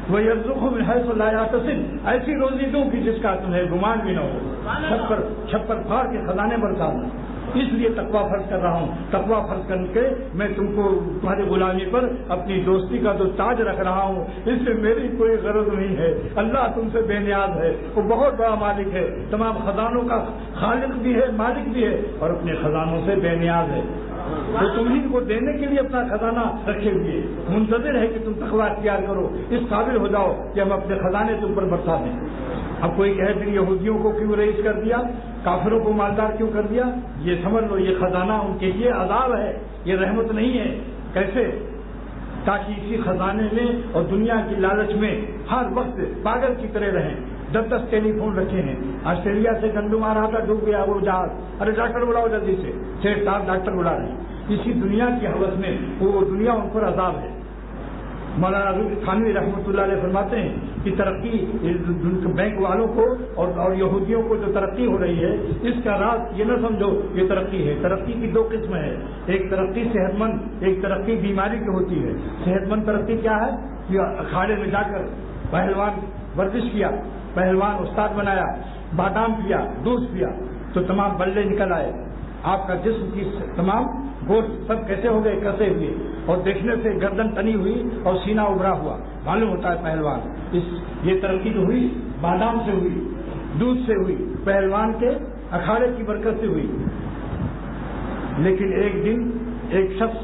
وَيَرْزُقْهُ مِنْ حَيْثُ لَا يَحْتَسِبُ، ایسی روزی دوں کہ جس کا تمہیں گمان بھی نہ ہو، چھپر پھاڑ کے خزانے برسا دوں۔ اس لیے تقویٰ فرض کر رہا ہوں، تقویٰ فرض کر کے میں تم کو تمہاری غلامی پر اپنی دوستی کا جو تاج رکھ رہا ہوں، اس سے میری کوئی غرض نہیں ہے۔ اللہ تم سے بے نیاز ہے، وہ بہت بڑا مالک ہے، تمام خزانوں کا خالق بھی ہے، مالک بھی ہے، اور اپنے خزانوں سے بے نیاز ہے۔ تو تمہیں کو دینے کے لیے اپنا خزانہ رکھے ہوئے منتظر ہے کہ تم تقویٰ اختیار کرو، اس قابل ہو جاؤ کہ ہم اپنے خزانے تم پر برسا دیں۔ اب کوئی کہے پھر یہودیوں کو کیوں رئیس کر دیا، کافروں کو مالدار کیوں کر دیا؟ یہ سمجھ لو یہ خزانہ ان کے لیے عذاب ہے، یہ رحمت نہیں ہے۔ کیسے؟ تاکہ اسی خزانے میں اور دنیا کی لالچ میں ہر وقت پاگل کی طرح رہیں۔ 10 ٹیلی فون رکھے ہیں، آسٹریلیا سے گندم آ رہا تھا، ڈوب گیا وہ جہاز، ارے ڈاکٹر بلاؤ جلدی سے، 6-7 ڈاکٹر بلا رہے ہیں۔ اسی دنیا کی حوث میں وہ دنیا ان پر عذاب ہے۔ مولانا تھانوی رحمۃ اللہ علیہ فرماتے ہیں کہ ترقی بینک والوں کو اور یہودیوں کو جو ترقی ہو رہی ہے، اس کا راز یہ نہ سمجھو یہ ترقی ہے۔ ترقی کی 2 قسم ہے، ایک ترقی صحت مند، ایک ترقی بیماری کی ہوتی ہے۔ صحت مند ترقی کیا ہے کہ اکھاڑے میں جا کر پہلوان ورزش کیا، پہلوان استاد بنایا، بادام پیا، دودھ پیا تو تمام بلے نکل آئے، آپ کا جسم کی تمام گوشت سب کیسے ہو گئے، کیسے ہوئے، اور دیکھنے سے گردن تنی ہوئی اور سینہ ابھرا ہوا، معلوم ہوتا ہے پہلوان۔ یہ ترقی جو ہوئی بادام سے ہوئی، دودھ سے ہوئی، پہلوان کے اکھاڑے کی برکت سے ہوئی۔ لیکن ایک دن ایک شخص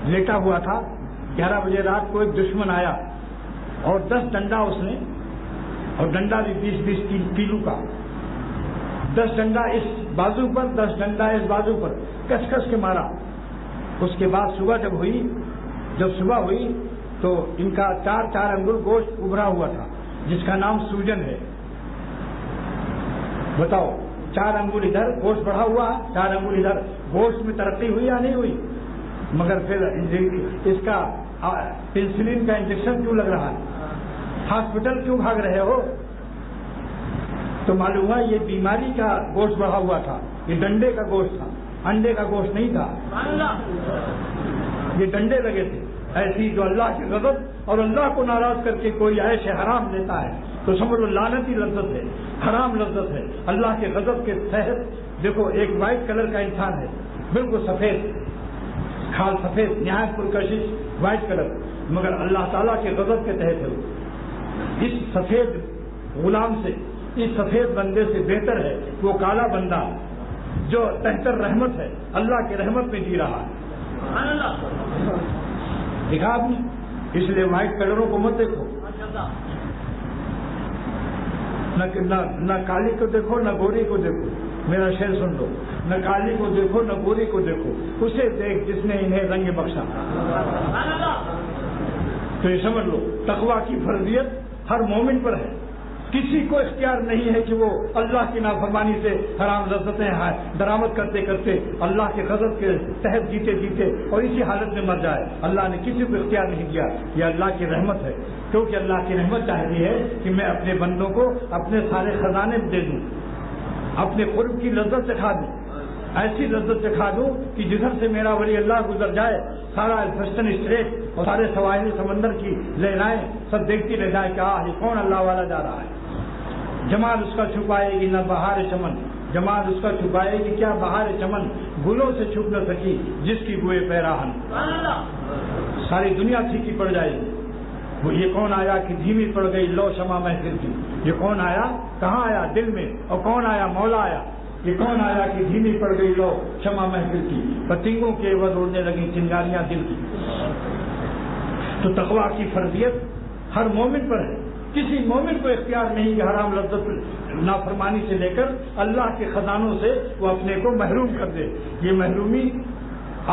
لیٹا ہوا تھا، 11 بجے رات کو ایک دشمن آیا اور 10 ڈنڈا اس نے، اور ڈنڈا بھی 20-20 کلو کا، 10 ڈنڈا اس بازو پر، 10 ڈنڈا اس بازو پر کس کس کے مارا۔ اس کے بعد صبح جب صبح ہوئی تو ان کا 4 انگل گوشت ابھرا ہوا تھا جس کا نام سوجن ہے۔ بتاؤ 4 انگل ادھر گوشت بڑھا ہوا، 4 انگل ادھر، گوشت میں ترقی ہوئی یا نہیں ہوئی؟ مگر پھر اس کا پینسلین کا انجیکشن کیوں لگ رہا ہے، ہاسپٹل کیوں بھاگ رہے ہو؟ تو معلوم ہوا یہ بیماری کا گوشت بڑھا ہوا تھا، یہ ڈنڈے کا گوشت تھا، انڈے کا گوشت نہیں تھا، یہ ڈنڈے لگے تھے۔ ایسی جو اللہ کی غضب اور اللہ کو ناراض کر کے کوئی عیش حرام لیتا ہے تو سمجھ لو لعنتی لذت ہے، حرام لذت ہے، اللہ کے غضب کے تحت۔ دیکھو ایک وائٹ کلر کا انسان ہے، بالکل سفید، کھال سفید، نہایت پرکشش وائٹ کلر، مگر اللہ تعالیٰ کے غضب کے تحت ہے۔ اس سفید غلام سے، اس سفید بندے سے بہتر ہے وہ کالا بندہ جو تحت رحمت ہے، اللہ کی رحمت میں جی رہا ہے۔ دیکھا آپ نے؟ اس لیے وائٹ کلروں کو مت دیکھو، نہ کالی کو دیکھو نہ گوری کو دیکھو، میرا شعر سن لو، نہ کالی کو دیکھو نہ گوری کو دیکھو، اسے دیکھ جس نے انہیں رنگ بخشا۔ تو یہ سمجھ لو تقویٰ کی فرضیت ہر مومن پر ہے، کسی کو اختیار نہیں ہے کہ وہ اللہ کی نافرمانی سے حرام لذتیں درآمد کرتے کرتے اللہ کے غضب کے تحت جیتے جیتے اور اسی حالت میں مر جائے۔ اللہ نے کسی کو اختیار نہیں دیا، یہ اللہ کی رحمت ہے، کیونکہ اللہ کی رحمت چاہتی ہے کہ میں اپنے بندوں کو اپنے سارے خزانے دے دوں، اپنے قرب کی لذت چکھا دوں، ایسی لذت چکھا دوں کہ جدھر سے میرا ولی اللہ گزر جائے سارا الفسٹن اسٹریٹ اور سارے سواحل سمندر کی لہرائیں سب دیکھتی رہ جائے کہ یہ کون اللہ والا جا رہا ہے۔ جمال اس کا چھپائے گی نہ بہار چمن، جمال اس کا چھپائے گی کیا بہار چمن، گلوں سے چھپ نہ سکی جس کی بوئے پیراہن۔ ساری دنیا پھیکی پڑ جائے گی، وہ یہ کون آیا کہ دھیمی پڑ گئی لو شمع محفل کی، یہ کون آیا، کہاں آیا دل میں، اور کون آیا مولا آیا، یہ کون آیا کہ دھیمی پڑ گئی لو شمع محفل کی، پتنگوں کے عوض اڑنے لگی چنگاریاں دل کی۔ تو تقویٰ کی فرضیت ہر مومن پر ہے، کسی مومن کو اختیار نہیں کہ حرام لذت نافرمانی سے لے کر اللہ کے خزانوں سے وہ اپنے کو محروم کر دے۔ یہ محرومی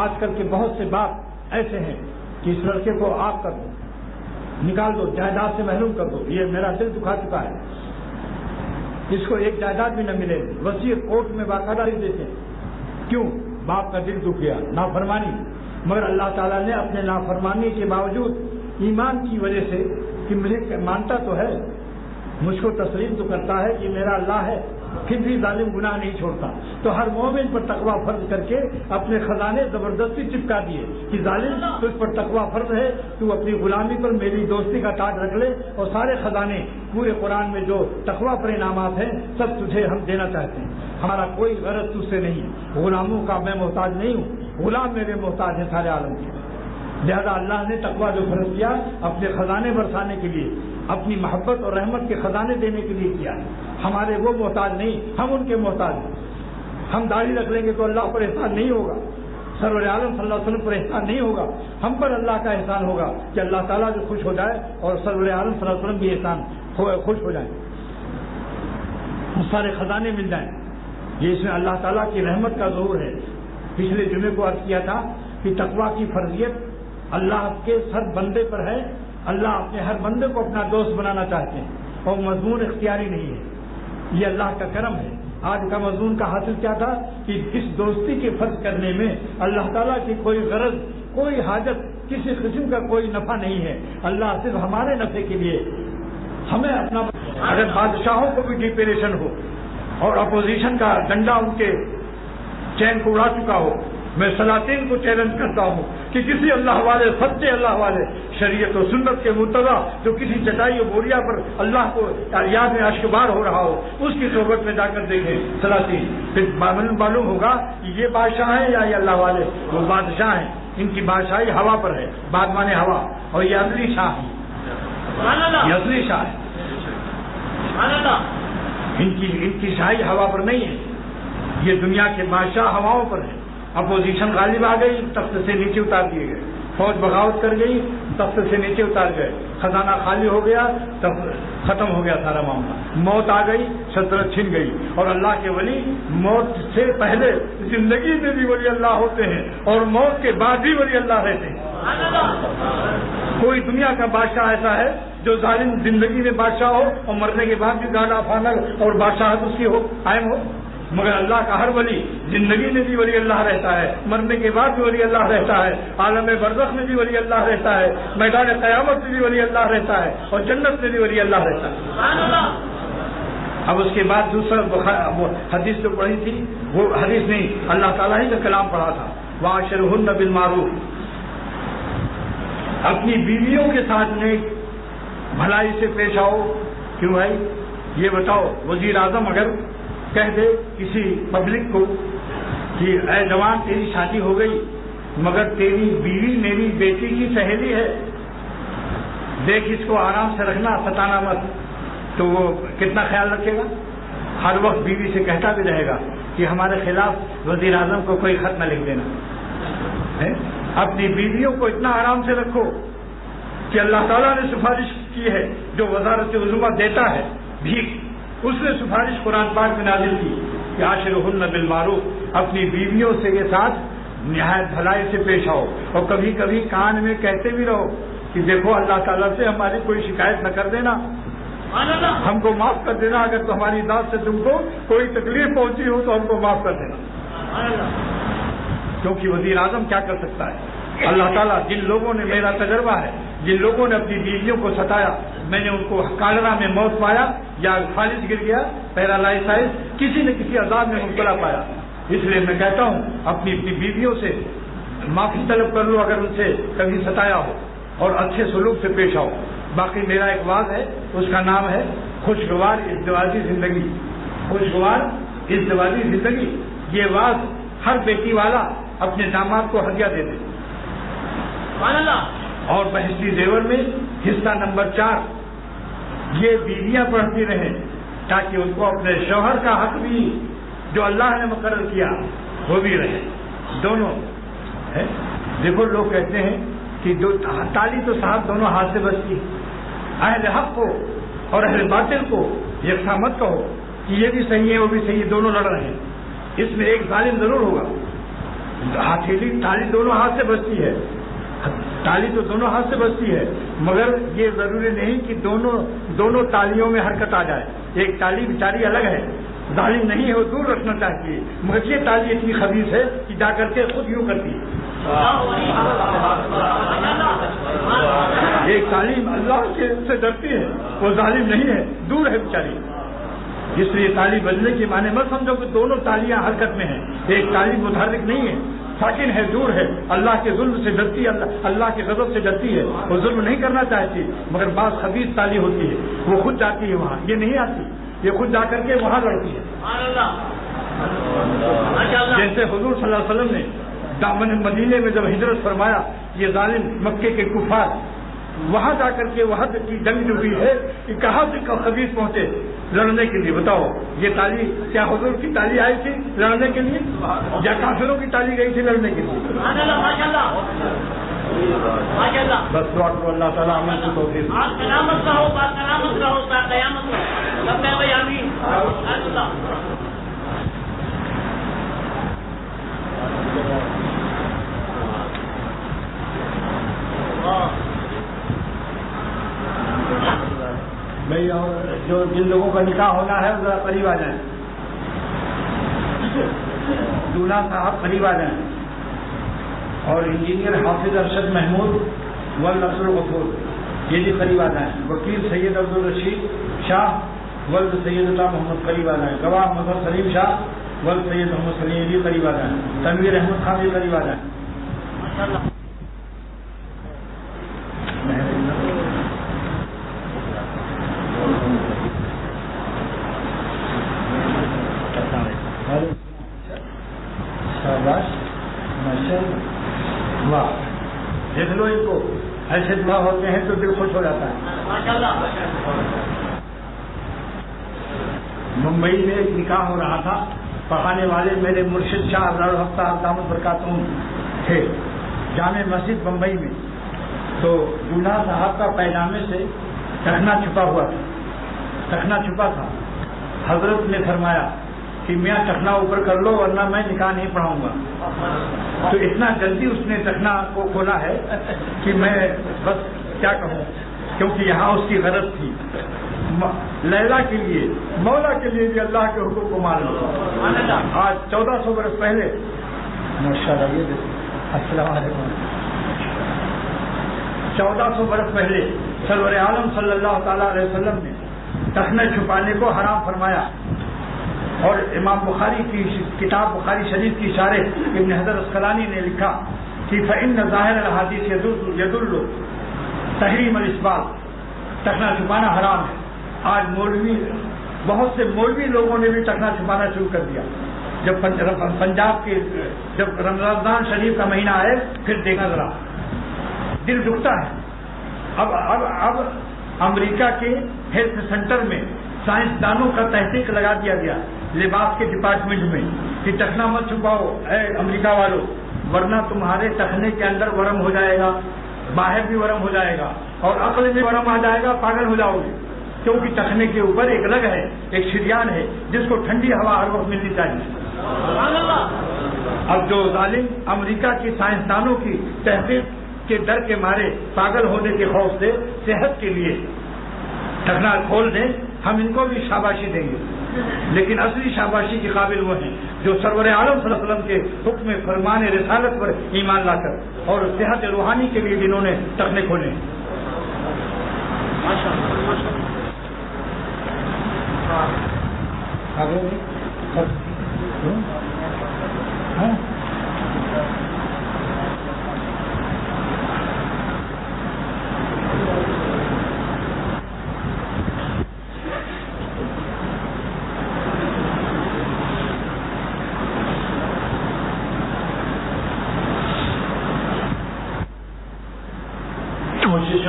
آج کل کے بہت سے باپ ایسے ہیں کہ اس لڑکے کو آپ کر دو، نکال دو، جائیداد سے محروم کر دو، یہ میرا دل دکھا چکا ہے۔ اس کو ایک جائیداد بھی نہ ملے. وصیت کوٹ میں باقاعدہ لکھ دیتے ہیں. کیوں؟ باپ کا دل دکھ گیا، نافرمانی. مگر اللہ تعالیٰ نے اپنے نافرمانی کے باوجود ایمان کی وجہ سے کہ مجھے مانتا تو ہے، مجھ کو تسلیم تو کرتا ہے کہ میرا اللہ ہے، پھر بھی ظالم گناہ نہیں چھوڑتا. تو ہر مومن پر تقویٰ فرض کر کے اپنے خزانے زبردستی چپکا دیے کہ ظالم تجھ پر تقویٰ فرض ہے، تو اپنی غلامی پر میری دوستی کا تاج رکھ لے، اور سارے خزانے پورے قرآن میں جو تقویٰ پر انعامات ہیں سب تجھے ہم دینا چاہتے ہیں. ہمارا کوئی غرض تجھ سے نہیں، غلاموں کا میں محتاج نہیں ہوں، غلام میرے محتاج ہیں سارے عالم کے. لہذا اللہ نے تقویٰ جو فرض کیا اپنے خزانے برسانے کے لیے، اپنی محبت اور رحمت کے خزانے دینے کے لیے کیا. ہمارے وہ محتاج نہیں، ہم ان کے محتاج ہیں. ہم داڑھی رکھ لیں گے تو اللہ پر احسان نہیں ہوگا، سرور عالم صلی اللہ علیہ وسلم پر احسان نہیں ہوگا. ہم پر اللہ کا احسان ہوگا کہ اللہ تعالیٰ جو خوش ہو جائے اور سرور عالم صلی اللہ علیہ وسلم بھی احسان خوش ہو جائیں، سارے خزانے مل جائیں. یہ اس میں اللہ تعالیٰ کی رحمت کا ظہور ہے. پچھلے جمعے کو عرض کیا تھا کہ تقویٰ کی فرضیت اللہ کے ہر بندے پر ہے. اللہ اپنے ہر بندے کو اپنا دوست بنانا چاہتے ہیں اور مضمون اختیاری نہیں ہے، یہ اللہ کا کرم ہے. آج کا مضمون کا حاصل کیا تھا کہ اس دوستی کے فرض کرنے میں اللہ تعالیٰ کی کوئی غرض، کوئی حاجت، کسی قسم کا کوئی نفع نہیں ہے. اللہ صرف ہمارے نفع کے لیے ہمیں اپنا. اگر بادشاہوں کو بھی ڈیپریشن ہو اور اپوزیشن کا ڈنڈا ان کے چین کو اڑا چکا ہو، میں سلاطین کو چیلنج کرتا ہوں کہ کسی اللہ والے، سچے اللہ والے، شریعت و سنت کے متبع جو کسی چٹائی و بوریا پر اللہ کو یاد میں اشکبار ہو رہا ہو، اس کی صحبت میں جا کر دیکھیں سلاطین، پھر معلوم ہوگا کہ یہ بادشاہ ہیں یا یہ اللہ والے. وہ بادشاہ ہیں، ان کی بادشاہی ہوا پر ہے، بادمان ہوا، اور یہ اصلی شاہ ہے، یہ اصلی شاہ ہے. ان کی شاہی ہوا پر نہیں ہے، یہ دنیا کے بادشاہ ہواؤں پر ہے. اپوزیشن غالب آ گئی، تخت سے نیچے اتار دیے گئے. فوج بغاوت کر گئی، تخت سے نیچے اتار گئے. خزانہ خالی ہو گیا، تب ختم ہو گیا سارا معاملہ. موت آ گئی، سلطنت چھن گئی. اور اللہ کے ولی موت سے پہلے زندگی میں بھی ولی اللہ ہوتے ہیں اور موت کے بعد بھی ولی اللہ رہتے ہیں. کوئی دنیا کا بادشاہ ایسا ہے جو ظالم زندگی میں بادشاہ ہو اور مرنے کے بعد بھی گاڑا فانل اور بادشاہت اس کی ہو، قائم ہو؟ مگر اللہ کا ہر ولی زندگی میں بھی ولی اللہ رہتا ہے، مرنے کے بعد بھی ولی اللہ رہتا ہے، عالم برزخ میں بھی ولی اللہ رہتا ہے، میدان قیامت میں بھی ولی اللہ رہتا ہے، اور جنت میں بھی ولی اللہ رہتا ہے. اب اس کے بعد دوسرا حدیث جو پڑھی تھی، وہ حدیث نہیں، اللہ تعالیٰ ہی کا کلام پڑھا تھا. وَعَاشِرْهُنَّ بِالْمَعْرُوفِ، اپنی بیویوں کے ساتھ نیک بھلائی سے پیش آؤ. کیوں بھائی؟ یہ بتاؤ، وزیر اعظم اگر کہہ دے کسی پبلک کو کہ اے جوان تیری شادی ہو گئی مگر تیری بیوی میری بیٹی کی سہیلی ہے، دیکھ اس کو آرام سے رکھنا، ستانا مت، تو وہ کتنا خیال رکھے گا؟ ہر وقت بیوی سے کہتا بھی رہے گا کہ ہمارے خلاف وزیر اعظم کو کوئی خط نہ لکھ دینا. اپنی بیویوں کو اتنا آرام سے رکھو کہ اللہ تعالیٰ نے سفارش کی ہے، جو وزارت عظمیٰ دیتا ہے بھیک، اس نے سفارش قرآن پاک میں نازل کی کہ عاشرہن بالمعروف، اپنی بیویوں سے کے ساتھ نہایت بھلائی سے پیش آؤ. اور کبھی کبھی کان میں کہتے بھی رہو کہ دیکھو اللہ تعالیٰ سے ہماری کوئی شکایت نہ کر دینا، ہم کو معاف کر دینا، اگر تمہاری ذات سے تم کو کوئی تکلیف پہنچی ہو تو ہم کو معاف کر دینا. کیونکہ وزیر اعظم کیا کر سکتا ہے؟ اللہ تعالیٰ جن لوگوں نے، میرا تجربہ ہے، جن لوگوں نے اپنی بیویوں کو ستایا، میں نے ان کو کالرا میں موت پایا یا فالج گر گیا، پیرالائسائز، کسی نہ کسی عذاب میں مبتلا پایا. اس لیے میں کہتا ہوں اپنی بیویوں سے معافی طلب کر لو اگر ان سے کبھی ستایا ہو، اور اچھے سلوک سے پیش آؤ. باقی میرا ایک واز ہے، اس کا نام ہے خوشگوار ازدواجی زندگی. خوشگوار ازدواجی زندگی، یہ واز ہر بیٹی والا اپنے داماد کو ہدیہ دے دے. اور بہشتی زیور میں حصہ نمبر 4 یہ بیویاں پڑھتی رہیں تاکہ ان کو اپنے شوہر کا حق بھی جو اللہ نے مقرر کیا وہ بھی رہے. دونوں ہے. دیکھو لوگ کہتے ہیں کہ جو تالی تو صاحب دونوں ہاتھ سے بجتی، اہل حق کو اور اہل باطل کو یکساں مت کہو کہ یہ بھی صحیح ہے وہ بھی صحیح ہے، دونوں لڑ رہے ہیں. اس میں ایک ظالم ضرور ہوگا. ہتھیلی تالی دونوں ہاتھ سے بجتی ہے، تالی تو دونوں ہاتھ سے بجتی ہے، مگر یہ ضروری نہیں کہ دونوں تالیوں میں حرکت آ جائے. ایک تالی بیچاری الگ ہے، ظالم نہیں ہے، وہ دور رکھنا چاہیے، مگر یہ تالی اتنی خبیث ہے کہ جا کر کے خود یوں کرتی ہے. ایک تعلیم اللہ سے ڈرتی ہے، وہ ظالم نہیں ہے، دور ہے بیچاری. اس لیے تالی بجنے کے معنی مت سمجھو کہ دونوں تالیاں حرکت میں ہیں. ایک تالی متحرک نہیں ہے، ساکن ہے، دور ہے، اللہ کے ظلم سے ڈرتی ہے، اللہ کے غضب سے ڈرتی ہے، وہ ظلم نہیں کرنا چاہتی. مگر بعض خبیث تالی ہوتی ہے، وہ خود جاتی ہے وہاں، یہ نہیں آتی، یہ خود جا کر کے وہاں لڑتی ہے. جیسے حضور صلی اللہ علیہ وسلم نے دامن مدینے میں جب ہجرت فرمایا، یہ ظالم مکے کے کفار وہاں جا کر کے وہاں کی جنگ جو ہوئی ہے کہ کہاں سے خبیث پہنچے لڑنے کے لیے. بتاؤ یہ تالی کیا حضور کی تالی آئی تھی لڑنے کے لیے یا کافروں کی تالی گئی تھی لڑنے کے لیے؟ بس دعا کو اللہ تعالیٰ عمل سے توفیق بھائی. اور جو جن لوگوں کا نکاح ہونا ہے ذرا قریب آ جائیں. دولہا صاحب قریب آ جائیں. اور انجینئر حافظ ارشد محمود ولد عبد الغفور یہ بھی قریب آ جائیں. وکیل سید عبد الرشید شاہ ولد سید اللہ محمد قریب آ جائیں. گواہ مظہر سلیم شاہ ولد سید محمد سلیم یہ بھی قریب آ جائیں. تنویر احمد خان بھی قریب آ جائیں. دیکھ لو ان کو، ایسے دعا ہوتے ہیں تو دل خوش ہو جاتا ہے. ممبئی میں ایک نکاح ہو رہا تھا، پڑھانے والے میرے مرشد شاہ ہفتہ دامت برکاتہم تھے جامع مسجد بمبئی میں. تو دولہا صاحب کا پیجامے سے ٹخنا چھپا ہوا تھا، ٹخنا چھپا تھا. حضرت نے فرمایا کہ میاں ٹخنا اوپر کر لو ورنہ میں نکاح نہیں پڑھاؤں گا. تو اتنا جلدی اس نے ٹخنا کو کھولا ہے کہ میں بس کیا کہوں، کیونکہ یہاں اس کی غرض تھی لیلا کے لیے، مولا کے لیے بھی اللہ کے حکم کو مان لو. آج 1400 برس پہلے ماشاءاللہ یہ السلام علیکم 1400 برس پہلے سرور عالم صلی اللہ تعالی علیہ وسلم نے ٹخنے چھپانے کو حرام فرمایا. اور امام بخاری کی کتاب بخاری شریف کی شارح ابن حجر اسقلانی نے لکھا کہ فإن ظاہر الحدیث یدل تحریم الاسبال، ٹخنا چھپانا حرام ہے. آج مولوی، بہت سے مولوی لوگوں نے بھی ٹخنا چھپانا شروع کر دیا. جب پنجاب کے جب رمضان شریف کا مہینہ آئے پھر دیکھا ذرا دل دکھتا ہے. اب امریکہ کے ہیلتھ سینٹر میں سائنسدانوں کا تحقیق لگا دیا گیا لباس کے ڈپارٹمنٹ میں کہ ٹخنا مت چھپاؤ اے امریکہ والوں، ورنہ تمہارے ٹخنے کے اندر ورم ہو جائے گا، باہر بھی ورم ہو جائے گا اور عقل میں ورم آ جائے گا، پاگل ہو جاؤ گے. کیونکہ ٹخنے کے اوپر ایک رگ ہے، ایک شریان ہے جس کو ٹھنڈی ہوا ہر وقت ملنی چاہیے. اب جو ظالم امریکہ کی سائنسدانوں کی تحقیق کے ڈر کے مارے پاگل ہونے کے خوف سے صحت کے لیے ٹخنا کھول دیں، ہم ان کو بھی شاباشی دیں گے. لیکن اصلی شاباشی کے قابل وہ ہیں جو سرور عالم صلی اللہ علیہ وسلم کے حکم فرمان رسالت پر ایمان لا کر اور صحت روحانی کے لیے جنہوں نے ٹخنے کھولے.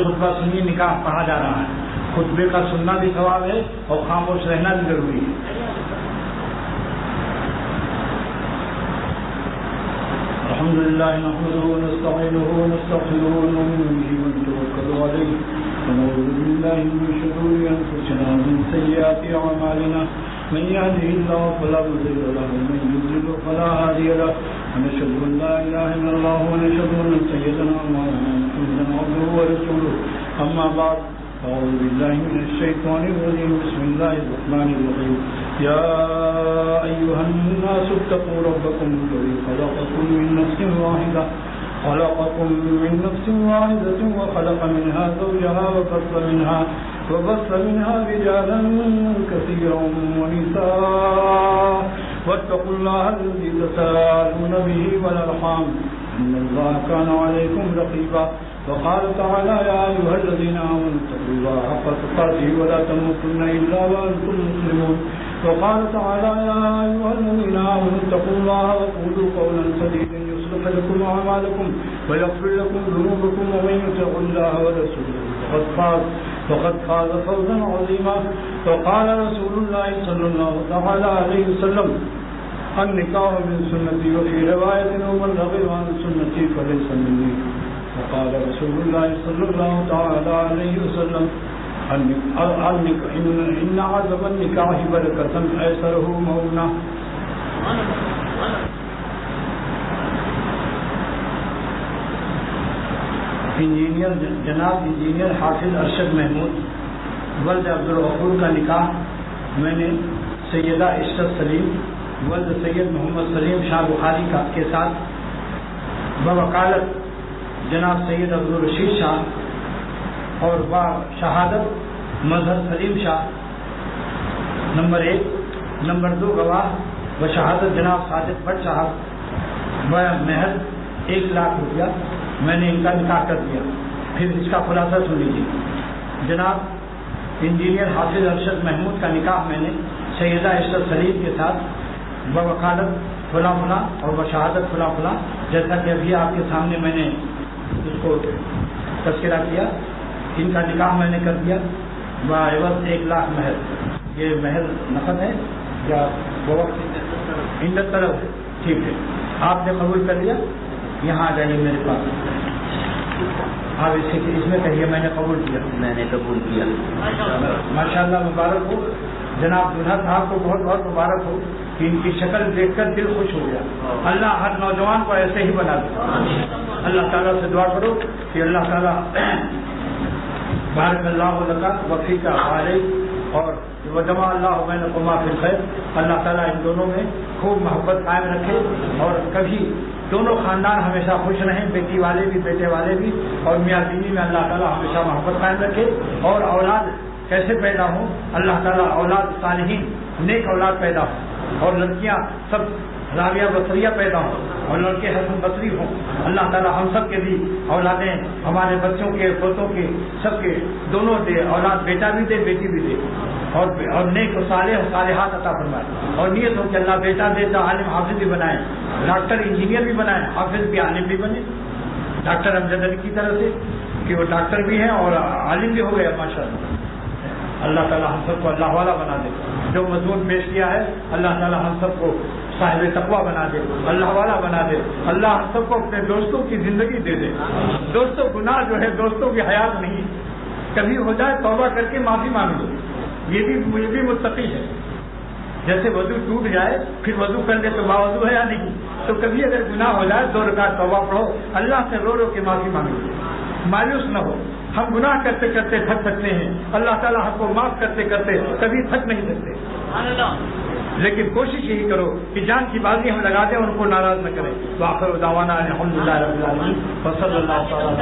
خطبہ سنی نکاح پڑھا جا رہا ہے. خطبے کا سننا بھی ثواب ہے اور خاموش رہنا بھی ضروری ہے. الحمد للہ نحمده ونستعینه ونستغفره ونؤمن به ونتوکل علیہ ونعوذ باللہ من شرور انفسنا ومن سیئات اعمالنا من يهده الله فلا مضل له ومن يضلل فلا هادي له ونشهد أن لا إله إلا الله ونشهد أن سيدنا محمدا عبده ورسوله أما بعد أعوذ بالله من الشيطان الرجيم بسم الله الرحمن الرحيم يا أيها الناس اتقوا ربكم الذي خلقكم من نفس واحدة وخلق منها زوجها وبث منها رجالا كثيرا ونساء واتقوا الله الذي تساءلون به والأرحام إن الله كان عليكم رقيبا وقال تعالى يا أيها الذين آمنوا اتقوا الله حق تقاته ولا تموتن إلا وأنتم مسلمون وقال تعالى يا أيها الذين آمنوا اتقوا الله وقولوا قولا سديدا يصلح لكم أعمالكم ويغفر لكم ذنوبكم ومن يطع الله ورسوله فقد فاز فوزا عظيما وقال رسول الله صلى الله تعالى عليه وسلم النكاح من سنتي وفي رواية ومن رغب عن سنتي فليس مني وقال رسول الله صلى الله تعالى عليه وسلم إن عزم النكاح بركة أيسره مؤونة. جناب انجینئر حافظ ارشد محمود ولد عبدالغفور کا نکاح میں نے سیدہ عشرت سلیم ولد سید محمد سلیم شاہ بخاری کے ساتھ بوکالت جناب سید عبدالرشید شاہ اور شہادت مظہر سلیم شاہ نمبر 1 نمبر 2 گواہ شہادت جناب صادق بٹ صاحب محض 1 لاکھ روپیہ میں نے ان کا نکاح کر دیا. پھر اس کا خلاصہ سن لیجیے. جناب انجینئر حافظ ارشد محمود کا نکاح میں نے سیدہ عشرت سلیم کے ساتھ بوکالت فلاں فلاں اور بشہادت فلاں فلاں جیسا کہ ابھی آپ کے سامنے میں نے اس کو تذکرہ کیا. ان کا نکاح میں نے کر دیا بعوض 1 لاکھ مہر. یہ مہر نقد ہے یا بوقت عندت طرف ہے؟ ٹھیک ہے, آپ نے قبول کر لیا. یہاں آ جائیے میرے پاس. آپ اس میں کہیے میں نے قبول کیا. میں نے قبول کیا. ماشاء اللہ مبارک ہو. جناب دولہا صاحب کو بہت بہت مبارک ہو کہ ان کی شکل دیکھ کر دل خوش ہو گیا. اللہ ہر نوجوان کو ایسے ہی بنا دے. اللہ تعالیٰ سے دعا کرو کہ اللہ تعالیٰ بارک اللہ لک وفی کا علیہ اور وجمع اللہ بینکما فی الخیر. اللہ تعالیٰ ان دونوں میں خوب محبت قائم رکھے اور کبھی دونوں خاندان ہمیشہ خوش رہیں, بیٹی والے بھی بیٹے والے بھی, اور میاں بیوی میں اللہ تعالیٰ ہمیشہ محبت قائم رکھے. اور اولاد کیسے پیدا ہوں, اللہ تعالیٰ اولاد صالحین نیک اولاد پیدا ہوں, اور لڑکیاں سب راویہ بصریہ پیدا ہوں, اور لڑکے حسن بصری ہوں. اللہ تعالیٰ ہم سب کے بھی اولادیں ہمارے بچوں کے پوتوں کے سب کے دونوں دے. اولاد بیٹا بھی دے بیٹی بھی دے, اور نیک و صالح و صالحات عطا فرمائے. اور نیت ہو کہ اللہ بیٹا دے تو عالم حافظ بھی بنائے, ڈاکٹر انجینئر بھی بنائے, حافظ بھی عالم بھی بنے. ڈاکٹر امجد علی کی طرح سے کہ وہ ڈاکٹر بھی ہیں اور عالم بھی ہو گئے ماشاء اللہ. اللہ تعالیٰ ہم سب کو اللہ والا بنا دے. جو مضمون پیش کیا ہے اللہ تعالیٰ ہم سب کو صاحب تقویٰ بنا دے, اللہ والا بنا دے. اللہ ہم سب کو اپنے دوستوں کی زندگی دے دے. دوستوں گناہ جو ہے دوستوں کی حیات نہیں, کبھی ہو جائے توبہ کر کے معافی مانگ لو. یہ بھی متقی ہے. جیسے وضو ٹوٹ جائے پھر وضو کر لے تو باوضو ہے یا نہیں, تو کبھی اگر گناہ ہو جائے 2 رکعت توبہ پڑھو, اللہ سے رو رو کے معافی مانگو. مایوس نہ ہو. ہم گناہ کرتے کرتے تھک سکتے ہیں, اللہ تعالیٰ ہم کو معاف کرتے کرتے کبھی تھک نہیں سکتے. لیکن کوشش یہی کرو کہ جان کی بازی ہم لگا دیں, ان کو ناراض نہ کریں. وآخر دعوانا الحمدللہ رب العالمین وصلی اللہ تعالی